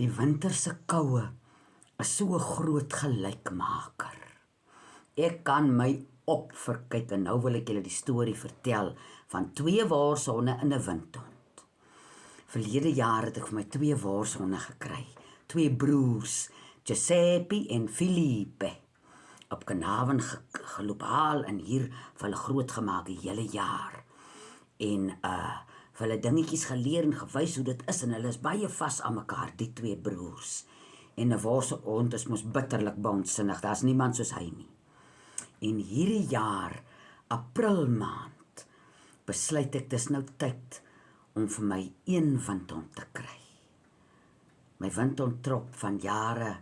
Die winterse koue is so 'n groot gelykmaker. Ek kan my opverkyk en nou wil ek julle die storie vertel van 2 waarshonde in 'n windhond. Verlede jaar het ek vir my 2 waarshonde gekry, 2 broers, Giuseppe en Filipe, op Kanaven geloop haal en hier vir hulle groot gemaak die hele jaar. En vir hulle dingetjies geleer en gewys hoe dit is en hulle is baie vas aan mekaar, die 2 broers. En 'n waarshond is mos bitterlik bounsinnig, daar's niemand soos hy nie. En hierdie jaar, April maand, besluit ek dis nou tyd om vir my 1 windhond te kry. My windhond trop van jare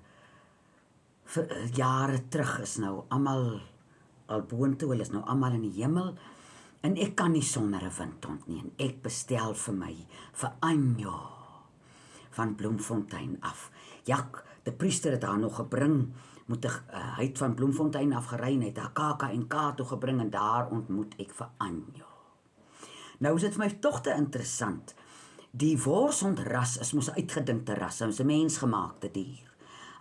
terug is nou almal al boontoe, hulle is nou almal in die hemel, en ek kan nie sonder 'n windhond nie, en ek bestel vir Anjo van Bloemfontein af. Jak, die priester het haar nog gebring, hy het van Bloemfontein af gery en het haar KAK&K toe gebring en daar ontmoet ek vir Anjo. Nou is dit vir my tog te interessant. Die waarshondras is mos 'n uitgedinkte ras, is 'n mensgemaakte dier.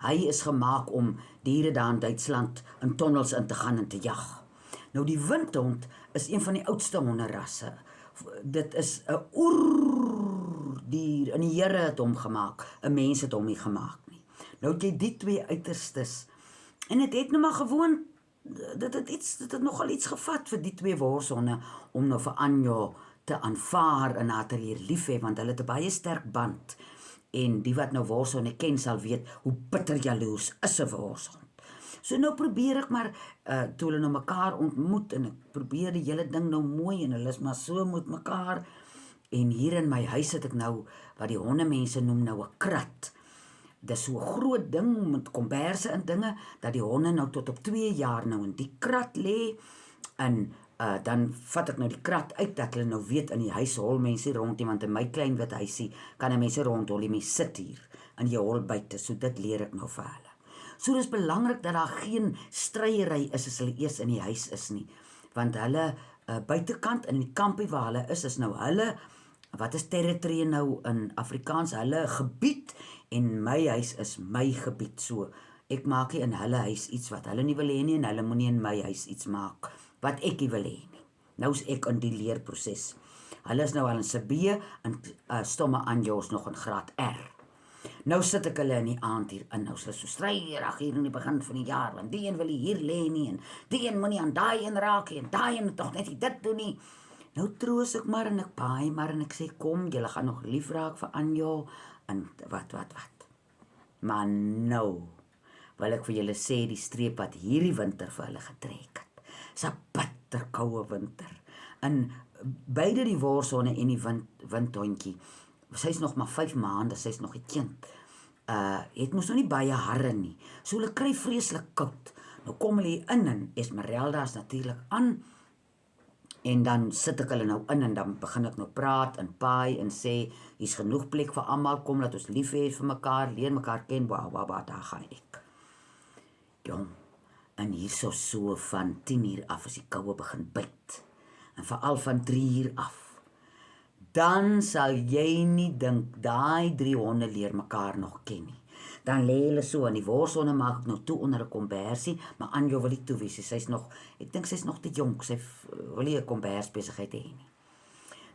Hy is gemaak om diere daar in Duitsland in tonnels in te gaan en te jag. Nou die windhond is een van die oudste honderasse. Dit is 'n oerdier, en die Here het hom gemaak, 'n mens het hom nie gemaak nie. Nou het jy die 2 uiterstes, en het nou maar gewoon, dit het nogal iets gevat vir die 2 waarshonde, om nou vir Anjo te aanvaar en haar te leer lief hê, want hulle het 'n baie sterk band, en die wat nou waarshonde ken sal weet, hoe bitter jaloers is 'n waarshond. So nou probeer ek maar, toe hulle nou mekaar ontmoet, en ek probeer die hele ding nou mooi, en hulle is maar so met mekaar, en hier in my huis het ek nou, wat die hondemense noem nou 'n krat. Dis so 'n groot ding, met komberse en dinge, dat die honde nou tot op 2 jaar nou in die krat lê, en dan vat ek nou die krat uit, dat hulle nou weet, in die huis hol mense rond nie, want in my klein wit huisie, kan 'n mense rondhol, die mense sit hier, en jy hol buite, so dit leer ek nou vir hulle. So dis belangrik dat daar geen stryery is as hulle eers in die huis is nie, want hulle buitekant in die kampie waar hulle is nou hulle, wat is territory nou in Afrikaans, hulle gebied, en my huis is my gebied, so ek maak nie in hulle huis iets wat hulle nie wil hê nie, en hulle moenie in my huis iets maak wat ek nie wil hê nie. Nou is ek in die leerproses. Hulle is nou al in se B, en stomme Anjo is nog in graad R. Nou sit ek hulle in die aand hier in, nou is hulle so stryderig hier in die begin van die jaar, want die een wil hier lê nie, en die een moenie aan daai een raak, en daai een tog net nie dit doen nie. Nou troos ek maar, en ek paai maar, en ek sê, kom, julle gaan nog lief raak vir Anjo, en wat. Maar nou wil ek vir julle sê, die streep wat hierdie winter vir hulle getrek het, is 'n bitterkoue winter. En beide die waarshonde en die windhondjie, sy's nog maar 5 maande, sy's nog 'n kind, het mos nog nie baie harre nie, so hulle kry vreeslik koud. Nou kom hulle in, en Esmeralda is natuurlik aan, en dan sit ek hulle nou in, en dan begin ek nou praat en paai en sê, hier's genoeg plek vir almal, kom laat ons lief hê vir mekaar, leer mekaar ken, daar gaan ek. Jong, en hierso so van 10 uur af as die koue begin byt, en veral van 3 uur af, dan sal jy nie dink, daai 3 honde leer mekaar nog ken nie. Dan lê hulle so, en die waarshonde maak ek nou toe onder 'n kombersie, maar Anjo wil nie toe wees, ek dink sy's nog te jonk, sy wil nie 'n kombersbesigheid hê nie.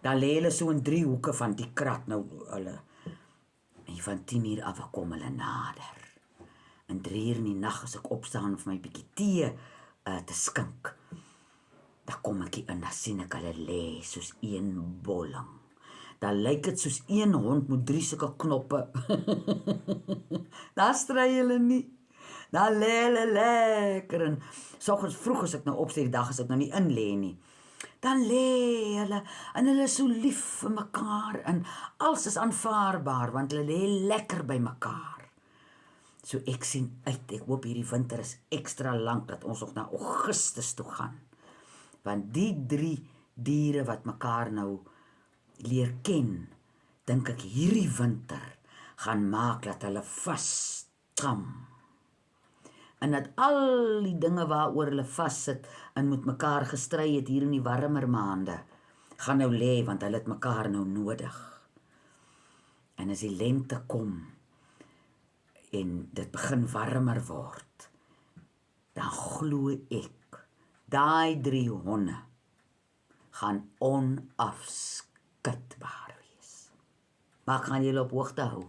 Dan lê hulle so in 3 hoeke van die krat, nou hulle, en van 10 uur af kom hulle nader. En 3 uur in die nag, as ek opstaan vir my bietjie tee te skink, dan kom ek hier in, dan sien ek hulle lê soos een bolling. Dan lyk dit soos een hond met 3 sulke knoppe. Daar stry hulle nie. Dan lê hulle lekker, en soggens vroeg as ek nou opsê, die dag as ek nou nie in lê nie, dan lê hulle, en hulle is so lief vir mekaar, en alles is aanvaarbaar, want hulle lê lekker by mekaar. So ek sien uit, ek hoop hierdie winter is ekstra lank, dat ons nog na Augustus toe gaan, want die 3 diere wat mekaar nou leer ken, dink ek hierdie winter gaan maak dat hulle vastam, en dat al die dinge waaroor hulle vassit en met mekaar gestry het hier in die warmer maande, gaan nou lê, want hulle het mekaar nou nodig. En as die lente kom, en dit begin warmer word, dan glo ek, daai 3 honde gaan onafskatbaar wees. Maar ek gaan julle op hoogte hou.